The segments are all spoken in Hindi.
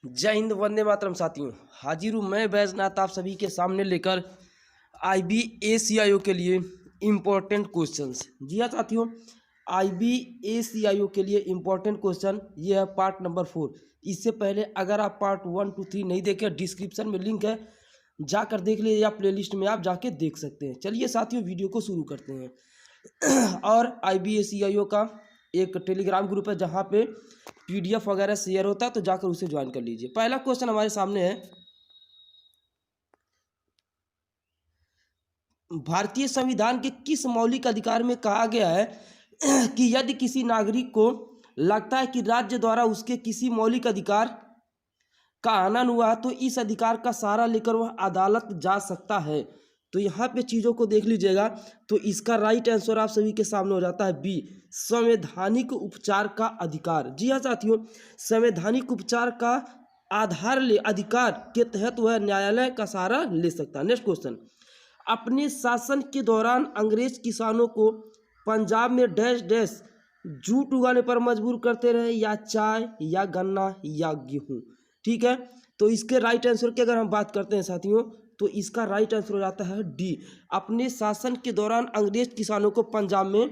जय हिंद, वंदे मातरम। साथियों, हाजिर हूँ मैं बैजनाथ आप सभी के सामने लेकर IBACIO के लिए इम्पोर्टेंट क्वेश्चंस। जी हाँ साथियों, IBACIO के लिए इम्पोर्टेंट क्वेश्चन ये है पार्ट नंबर 4। इससे पहले अगर आप पार्ट 1 to 3 नहीं देखे, डिस्क्रिप्शन में लिंक है, जाकर देख लीजिए या प्लेलिस्ट में आप जाके देख सकते हैं। चलिए साथियों, वीडियो को शुरू करते हैं। और IBACIO का एक टेलीग्राम ग्रुप है जहाँ पे PDF वगैरह शेयर होता है, तो जाकर उसे ज्वाइन कर लीजिए। पहला क्वेश्चन हमारे सामने है, भारतीय संविधान के किस मौलिक अधिकार में कहा गया है कि यदि किसी नागरिक को लगता है कि राज्य द्वारा उसके किसी मौलिक अधिकार का हनन हुआ तो इस अधिकार का सहारा लेकर वह अदालत जा सकता है। तो यहाँ पे चीज़ों को देख लीजिएगा, तो इसका राइट आंसर आप सभी के सामने हो जाता है बी, संवैधानिक उपचार का अधिकार। जी हाँ साथियों, संवैधानिक उपचार का अधिकार के तहत वह न्यायालय का सहारा ले सकता है। नेक्स्ट क्वेश्चन, अपने शासन के दौरान अंग्रेज किसानों को पंजाब में डैश डैश जूट उगाने पर मजबूर करते रहे, या चाय या गन्ना या गेहूं। ठीक है, तो इसके राइट आंसर की अगर हम बात करते हैं साथियों, तो इसका राइट आंसर हो जाता है डी, अपने शासन के दौरान अंग्रेज किसानों को पंजाब में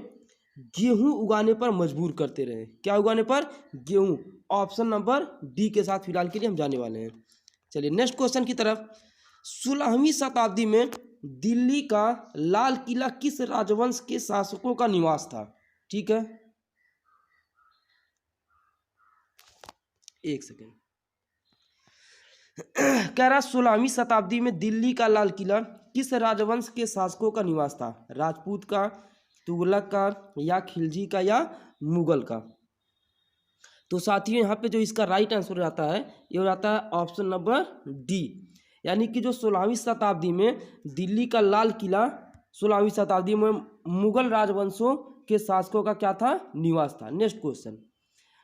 गेहूं उगाने पर मजबूर करते रहे। क्या उगाने पर? गेहूं। ऑप्शन नंबर डी के साथ फिलहाल के लिए हम जाने वाले हैं। चलिए नेक्स्ट क्वेश्चन की तरफ। 16वीं शताब्दी में दिल्ली का लाल किला किस राजवंश के शासकों का निवास था? ठीक है, एक सेकेंड। कह रहा 16वीं शताब्दी में दिल्ली का लाल किला किस राजवंश के शासकों का निवास था? राजपूत का, तुगलक का, या खिलजी का, या मुगल का? तो साथियों यहाँ पे जो इसका राइट आंसर हो जाता है, ये हो जाता है ऑप्शन नंबर डी, यानी कि जो 16वीं शताब्दी में दिल्ली का लाल किला 16वीं शताब्दी में मुगल राजवंशों के शासकों का क्या था? निवास था। नेक्स्ट क्वेश्चन,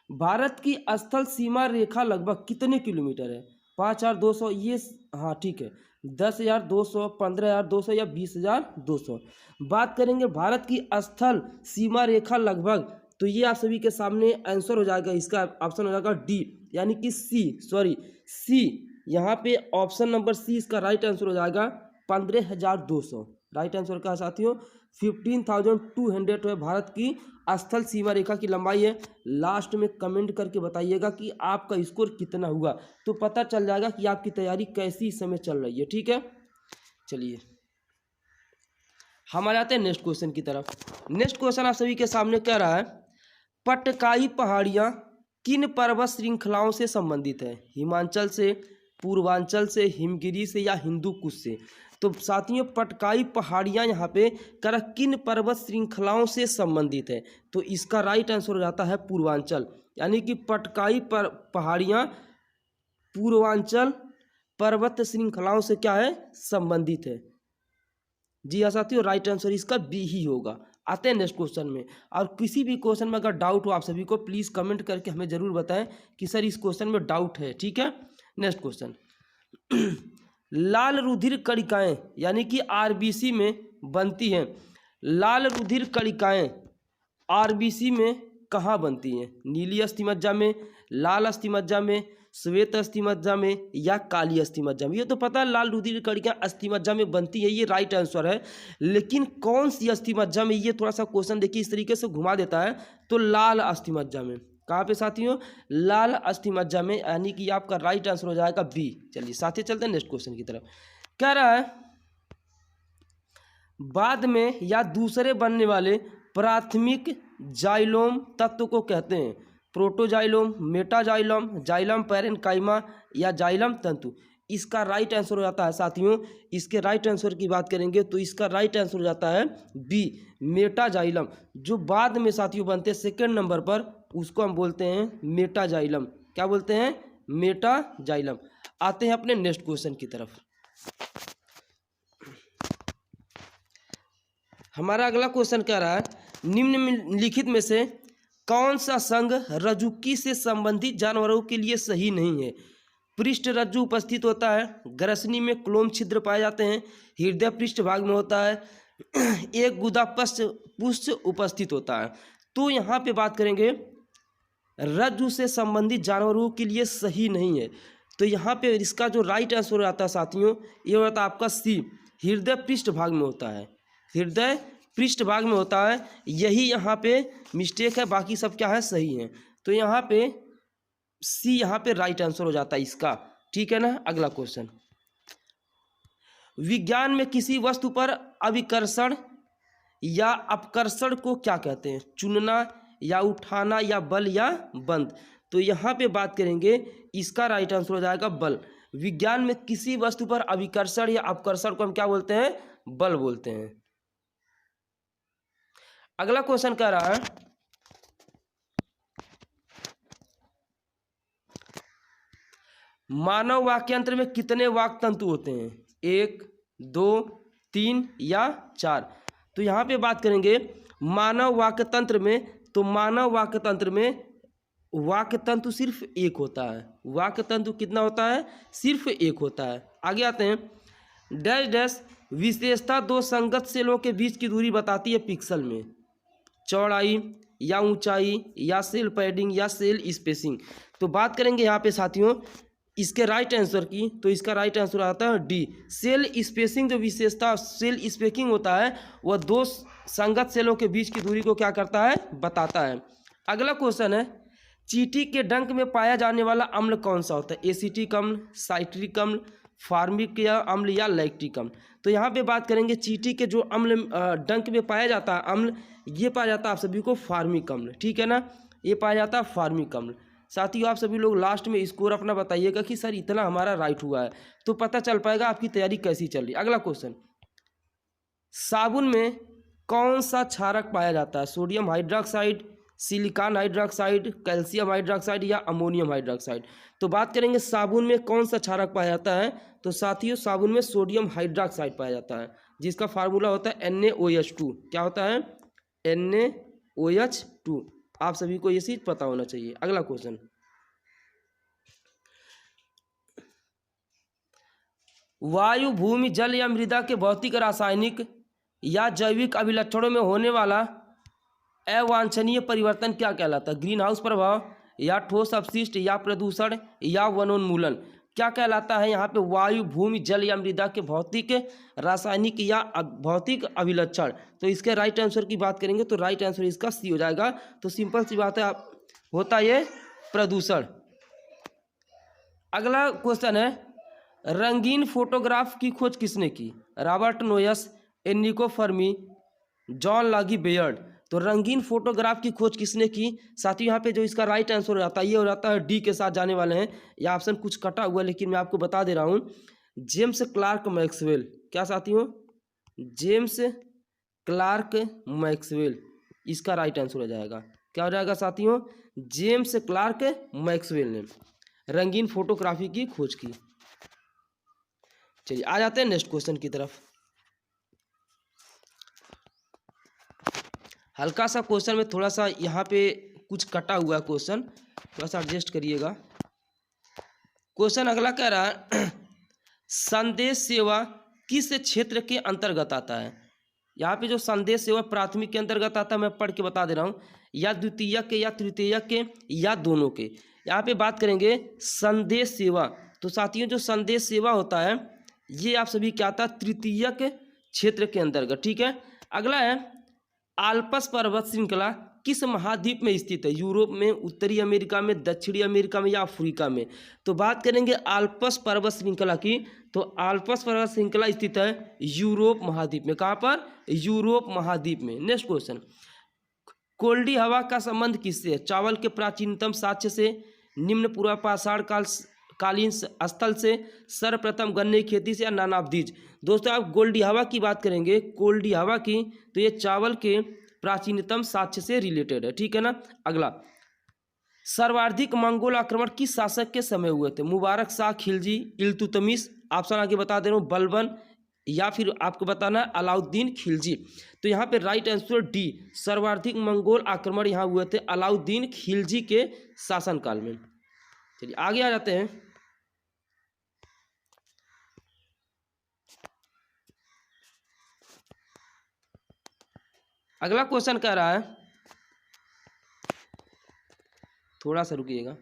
भारत की स्थल सीमा रेखा लगभग कितने किलोमीटर है? 5200, ये हाँ ठीक है, 10,200, 15,200 या 20,200। बात करेंगे भारत की स्थल सीमा रेखा लगभग, तो ये आप सभी के सामने आंसर हो जाएगा, इसका ऑप्शन हो जाएगा डी, यानी कि सी। यहाँ पे ऑप्शन नंबर सी इसका राइट आंसर हो जाएगा 15,200। राइट आंसर का साथियों 15,200 है भारत की स्थल सीमा रेखा की लंबाई है। लास्ट में कमेंट करके बताइएगा कि आपका स्कोर कितना हुआ, तो पता चल जाएगा कि आपकी तैयारी कैसी इस समय चल रही है। ठीक है, चलिए हम आ जाते हैं नेक्स्ट क्वेश्चन की तरफ। नेक्स्ट क्वेश्चन आप सभी के सामने कह रहा है, पटकाई पहाड़ियाँ किन पर्वत श्रृंखलाओं से संबंधित है? हिमाचल से, पूर्वांचल से, हिमगिरी से, या हिंदू कुश से? तो साथियों पटकाई पहाड़ियाँ यहाँ पे कर किन पर्वत श्रृंखलाओं से संबंधित है? तो इसका राइट आंसर हो जाता है पूर्वांचल, यानी कि पटकाई पहाड़ियाँ पूर्वांचल पर्वत श्रृंखलाओं से क्या है? संबंधित है। जी हाँ साथियों, राइट आंसर इसका बी ही होगा। आते हैं नेक्स्ट क्वेश्चन में, और किसी भी क्वेश्चन में अगर डाउट हो आप सभी को प्लीज़ कमेंट करके हमें ज़रूर बताएं कि सर इस क्वेश्चन में डाउट है। ठीक है, नेक्स्ट क्वेश्चन, लाल रुधिर कणिकाएं यानी कि RBC में बनती हैं। लाल रुधिर कणिकाएं RBC में कहाँ बनती हैं? नीली अस्थिमज्जा में, लाल अस्थिमज्जा में, श्वेत अस्थिमज्जा में, या काली अस्थिमज्जा में? ये तो पता है लाल रुधिर कणिकाएं अस्थिमज्जा में बनती है, ये राइट आंसर है, लेकिन कौन सी अस्थिमज्जा में? ये थोड़ा सा क्वेश्चन देखिए इस तरीके से घुमा देता है, तो लाल अस्थिमज्जा में। कहाँ पे साथियों? लाल अस्थिमज्जा में, यानी कि आपका राइट आंसर हो जाएगा बी। चलिए साथी चलते हैं नेक्स्ट क्वेश्चन की तरफ। कह रहा है, बाद में या दूसरे बनने वाले प्राथमिक जाइलोम तत्व को कहते हैं? प्रोटोजाइलोम, मेटाजाइलोम, जाइलम पैरेन्काइमा, या जाइलम तंतु? इसका राइट आंसर हो जाता है साथियों, इसके राइट आंसर की बात करेंगे तो इसका राइट आंसर हो जाता है बी, मेटाजाइलम। जो बाद में साथियों बनते हैं सेकेंड नंबर पर, उसको हम बोलते हैं मेटाजाइलम। क्या बोलते हैं? मेटाजाइलम। आते हैं अपने नेक्स्ट क्वेश्चन की तरफ। हमारा अगला क्वेश्चन कह रहा है, निम्नलिखित में से कौन सा संघ रज्जुकी से संबंधित जानवरों के लिए सही नहीं है? पृष्ठ रज्जु उपस्थित होता है, ग्रसनी में क्लोम छिद्र पाए जाते हैं, हृदय पृष्ठ भाग में होता है, एक गुदा पुष्ट उपस्थित होता है। तो यहाँ पे बात करेंगे रज्जु से संबंधित जानवरों के लिए सही नहीं है। तो यहाँ पे इसका जो राइट आंसर आता है साथियों, ये होता है आपका सी, हृदय पृष्ठ भाग में होता है, हृदय पृष्ठ भाग में होता है। यही यहाँ पे मिस्टेक है, बाकी सब क्या है सही है। तो यहाँ पे सी यहाँ पे राइट आंसर हो जाता है इसका, ठीक है ना। अगला क्वेश्चन, विज्ञान में किसी वस्तु पर अभिकर्षण या अपकर्षण को क्या कहते हैं? चुनना या उठाना या बल या बंद। तो यहाँ पे बात करेंगे, इसका राइट आंसर हो जाएगा बल। विज्ञान में किसी वस्तु पर अभिकर्षण या अपकर्षण को हम क्या बोलते हैं? बल बोलते हैं। अगला क्वेश्चन कह रहा है, मानव वाक्यंत्र में कितने वाक् तंतु होते हैं? 1, 2, 3 या 4। तो यहाँ पे बात करेंगे मानव वाक्य तंत्र में, तो मानव वाक्य तंत्र में वाक्य तंतु सिर्फ एक होता है। वाक्य तंतु कितना होता है? सिर्फ एक होता है। आगे आते हैं, डैश डैश विशेषता दो संगत सेलों के बीच की दूरी बताती है पिक्सल में, चौड़ाई या ऊंचाई या सेल पैडिंग या सेल स्पेसिंग। तो बात करेंगे यहाँ पे साथियों इसके राइट आंसर की, तो इसका राइट आंसर आता है डी, सेल स्पेसिंग। जो विशेषता सेल स्पेसिंग होता है वह दो संगत सेलों के बीच की दूरी को क्या करता है? बताता है। अगला क्वेश्चन है, चींटी के डंक में पाया जाने वाला अम्ल कौन सा होता है? एसिटिक अम्ल, साइट्रिक अम्ल, फार्मिक अम्ल या लैक्टिक अम्ल। तो यहाँ पे बात करेंगे चींटी के जो अम्ल डंक में पाया जाता है अम्ल, ये पाया जाता है आप सभी को फार्मिक अम्ल, ठीक है ना, ये पाया जाता है फार्मिक अम्ल। साथियों आप सभी लोग लास्ट में स्कोर अपना बताइएगा कि सर इतना हमारा राइट हुआ है, तो पता चल पाएगा आपकी तैयारी कैसी चल रही है। अगला क्वेश्चन, साबुन में कौन सा क्षारक पाया जाता है? Sodium hydroxide, silicon hydroxide, calcium hydroxide या अमोनियम हाइड्रोक्साइड। तो बात करेंगे साबुन में कौन सा क्षारक पाया जाता है, तो साथियों साबुन में सोडियम हाइड्रोक्साइड पाया जाता है, जिसका फार्मूला होता है NaOH2। क्या होता है? NaOH2। आप सभी को ये चीज पता होना चाहिए। अगला क्वेश्चन, वायु, भूमि, जल या मृदा के भौतिक, रासायनिक या जैविक अभिलक्षणों में होने वाला अवांछनीय परिवर्तन क्या कहलाता है? ग्रीन हाउस प्रभाव या ठोस अपशिष्ट या प्रदूषण या वनोन्मूलन। क्या कहलाता है यहाँ पे? वायु, भूमि, जल या मृदा के भौतिक, रासायनिक या भौतिक अभिलक्षण। तो इसके राइट आंसर की बात करेंगे तो राइट आंसर इसका सी हो जाएगा। तो सिंपल सी बात है, आप होता ये प्रदूषण। अगला क्वेश्चन है, रंगीन फोटोग्राफ की खोज किसने की? Robert Noyce, Enrico Fermi, John Logie Baird. तो रंगीन फोटोग्राफ की खोज किसने की? साथियों यहाँ पे जो इसका राइट आंसर हो जाता है ये हो जाता है डी के साथ जाने वाले हैं। यह ऑप्शन कुछ कटा हुआ है लेकिन मैं आपको बता दे रहा हूँ, जेम्स क्लार्क मैक्सवेल। क्या साथियों? जेम्स क्लार्क मैक्सवेल, इसका राइट आंसर हो जाएगा। क्या हो जाएगा साथियों? जेम्स क्लार्क मैक्सवेल ने रंगीन फोटोग्राफी की खोज की। चलिए आ जाते हैं नेक्स्ट क्वेश्चन की तरफ। हल्का सा क्वेश्चन में थोड़ा सा यहाँ पे कुछ कटा हुआ है क्वेश्चन, थोड़ा सा एडजस्ट करिएगा। क्वेश्चन अगला कह रहा है, संदेश सेवा किस क्षेत्र के अंतर्गत आता है? यहाँ पे जो संदेश सेवा प्राथमिक के अंतर्गत आता है, मैं पढ़ के बता दे रहा हूँ, या द्वितीयक के या तृतीयक के या दोनों के। यहाँ पे बात करेंगे संदेश सेवा। तो साथियों जो संदेश सेवा होता है ये आप सभी क्या आता है? तृतीयक क्षेत्र के अंतर्गत, ठीक है। अगला है, आल्प्स पर्वत श्रृंखला किस महाद्वीप में स्थित है? यूरोप में, उत्तरी अमेरिका में, दक्षिणी अमेरिका में या अफ्रीका में। तो बात करेंगे आल्प्स पर्वत श्रृंखला की, तो आल्प्स पर्वत श्रृंखला स्थित है यूरोप महाद्वीप में। कहाँ पर? यूरोप महाद्वीप में। नेक्स्ट क्वेश्चन, कोल्डी हवा का संबंध किससे है? चावल के प्राचीनतम साक्ष्य से, निम्न पूर्वापाषाण कालीन स्थल से, सर्वप्रथम गन्ने की खेती से या नानाब्दीज। दोस्तों आप गोल्डी हवा की बात करेंगे, गोल्डी हवा की, तो ये चावल के प्राचीनतम साक्ष्य से रिलेटेड है, ठीक है ना। अगला, सर्वाधिक मंगोल आक्रमण किस शासक के समय हुए थे? मुबारक शाह, खिलजी, इल्तुतमिश। ऑप्शन आगे बता दे रहा हूँ, बलबन, या फिर आपको बताना है अलाउद्दीन खिलजी। तो यहाँ पे राइट आंसर डी, सर्वाधिक मंगोल आक्रमण यहाँ हुए थे अलाउद्दीन खिलजी के शासनकाल में। चलिए आगे आ जाते हैं। अगला क्वेश्चन कह रहा है, थोड़ा सा रुकिएगा।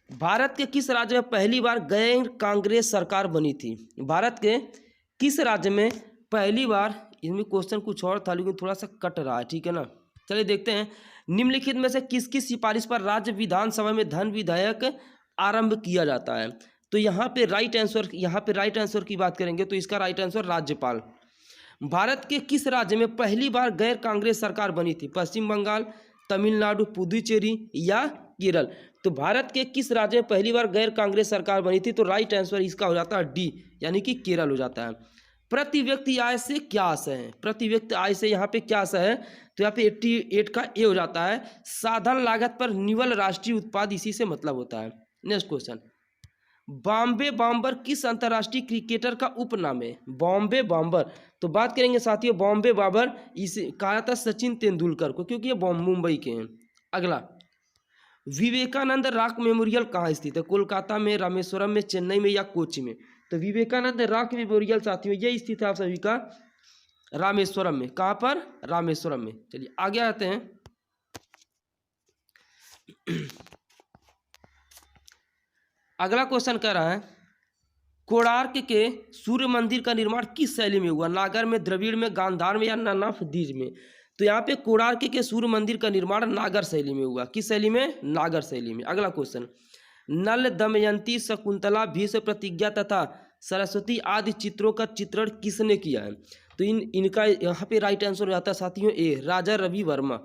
भारत के किस राज्य में पहली बार गैर कांग्रेस सरकार बनी थी? भारत के किस राज्य में पहली बार, इसमें क्वेश्चन कुछ और था लेकिन थोड़ा सा कट रहा है, ठीक है ना। चलिए देखते हैं, निम्नलिखित में से किसकी सिफारिश पर राज्य विधानसभा में धन विधेयक आरंभ किया जाता है? तो यहाँ पे राइट आंसर की बात करेंगे तो इसका राइट आंसर राज्यपाल। भारत के किस राज्य में पहली बार गैर कांग्रेस सरकार बनी थी? पश्चिम बंगाल, तमिलनाडु, पुदुचेरी या केरल? तो भारत के किस राज्य में पहली बार गैर कांग्रेस सरकार बनी थी? तो राइट आंसर इसका हो जाता है डी, यानी कि केरल हो जाता है। प्रति व्यक्ति आय से क्या आशय है? प्रति व्यक्ति आय से यहाँ पे क्या आशय है? तो यहाँ पे 88 का ए हो जाता है, साधन लागत पर निवल राष्ट्रीय उत्पाद, इसी से मतलब होता है। नेक्स्ट क्वेश्चन, बॉम्बे बॉम्बर किस अंतर्राष्ट्रीय क्रिकेटर का उपनाम है? बॉम्बे बॉम्बर, तो बात करेंगे साथियों बॉम्बे बॉम्बर इसे कहा था सचिन तेंदुलकर को, क्योंकि ये मुंबई के हैं। अगला, विवेकानंद रॉक मेमोरियल कहाँ स्थित है? कोलकाता में, रामेश्वरम में, चेन्नई में या कोच्चि में? तो विवेकानंद रॉक मेमोरियल साथियों ये स्थित है आप सभी का रामेश्वरम में। कहाँ पर? रामेश्वरम में। चलिए आगे आते हैं। अगला क्वेश्चन कह रहा है, कोणार्क के सूर्य मंदिर का निर्माण किस शैली में हुआ? नागर में, द्रविड़ में, गांधार में या नानाफदीज में? तो यहाँ पे कोणार्क के सूर्य मंदिर का निर्माण नागर शैली में हुआ। किस शैली में? नागर शैली में। अगला क्वेश्चन, नल, दमयंती, शकुंतला, भीष्म प्रतिज्ञा तथा सरस्वती आदि चित्रों का चित्रण किसने किया है? तो इनका यहाँ पे राइट आंसर हो जाता है साथियों ए, राजा रवि वर्मा।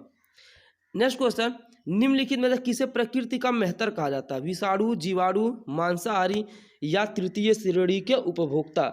नेक्स्ट क्वेश्चन, निम्नलिखित में से किसे प्रकृति का मेहतर कहा जाता है? विषाणु, जीवाणु, मांसाहारी या तृतीय श्रेणी के उपभोक्ता?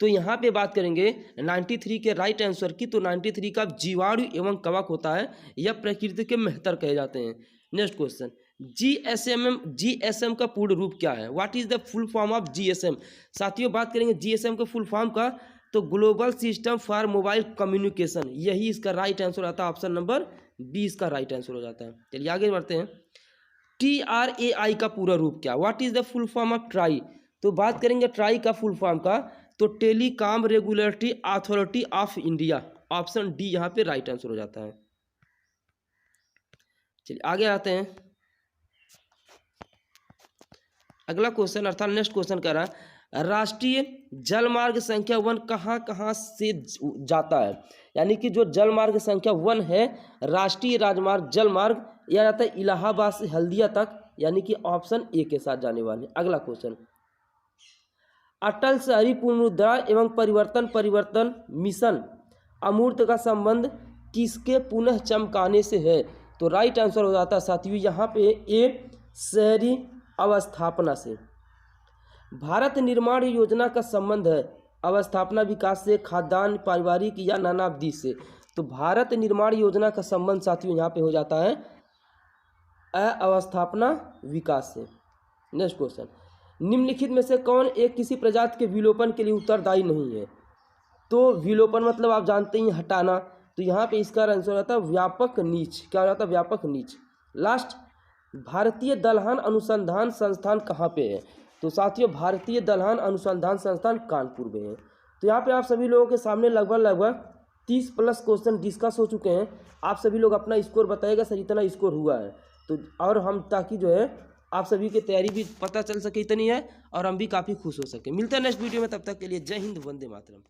तो यहाँ पे बात करेंगे 93 के राइट आंसर की। तो 93 का जीवाणु एवं कवक होता है, यह प्रकृति के मेहतर कहे जाते हैं। नेक्स्ट क्वेश्चन, जीएसएम का पूर्ण रूप क्या है? What is the full form of GSM? साथियों बात करेंगे जीएसएम के फुल फॉर्म का, तो global system for mobile communication, यही इसका राइट आंसर आता है। ऑप्शन नंबर बी इसका राइट आंसर हो जाता है। चलिए आगे बढ़ते हैं। TRAI का पूरा रूप क्या? What is the full form of try? तो बात करेंगे ट्राई का फुल फॉर्म का, तो telecom regulatory authority of India. Option D यहाँ पे राइट आंसर हो जाता है। चलिए आगे आते हैं। अगला क्वेश्चन अर्थात नेक्स्ट क्वेश्चन कह रहा है, राष्ट्रीय जलमार्ग संख्या 1 कहाँ कहाँ से जाता है? यानी कि जो जलमार्ग संख्या 1 है, राष्ट्रीय राजमार्ग जलमार्ग, यह जाता है इलाहाबाद से हल्दिया तक, यानी कि ऑप्शन ए के साथ जाने वाले। अगला क्वेश्चन, अटल शहरी पुनरुद्धार एवं परिवर्तन मिशन अमूर्त का संबंध किसके पुनः चमकाने से है? तो राइट आंसर हो जाता है साथियों यहाँ पे ए, शहरी अवस्थापना से। भारत निर्माण योजना का संबंध है अवस्थापना विकास से, खाद्यान्न, पारिवारिक या नानावधि से? तो भारत निर्माण योजना का संबंध साथियों यहाँ पे हो जाता है अवस्थापना विकास से। नेक्स्ट क्वेश्चन, निम्नलिखित में से कौन एक किसी प्रजाति के विलोपन के लिए उत्तरदायी नहीं है? तो विलोपन मतलब आप जानते ही हटाना, तो यहाँ पे इसका आंसर आता है व्यापक नीच। क्या हो जाता है? व्यापक नीच। लास्ट, भारतीय दलहन अनुसंधान संस्थान कहाँ पे है? तो साथियों भारतीय दलहन अनुसंधान संस्थान कानपुर में है। तो यहाँ पे आप सभी लोगों के सामने लगभग 30+ क्वेश्चन डिस्कस हो चुके हैं। आप सभी लोग अपना स्कोर बताइएगा सर इतना स्कोर हुआ है, तो और हम ताकि जो है आप सभी की तैयारी भी पता चल सके इतनी है, और हम भी काफ़ी खुश हो सके। मिलते हैं नेक्स्ट वीडियो में, तब तक के लिए जय हिंद, वंदे मातरम।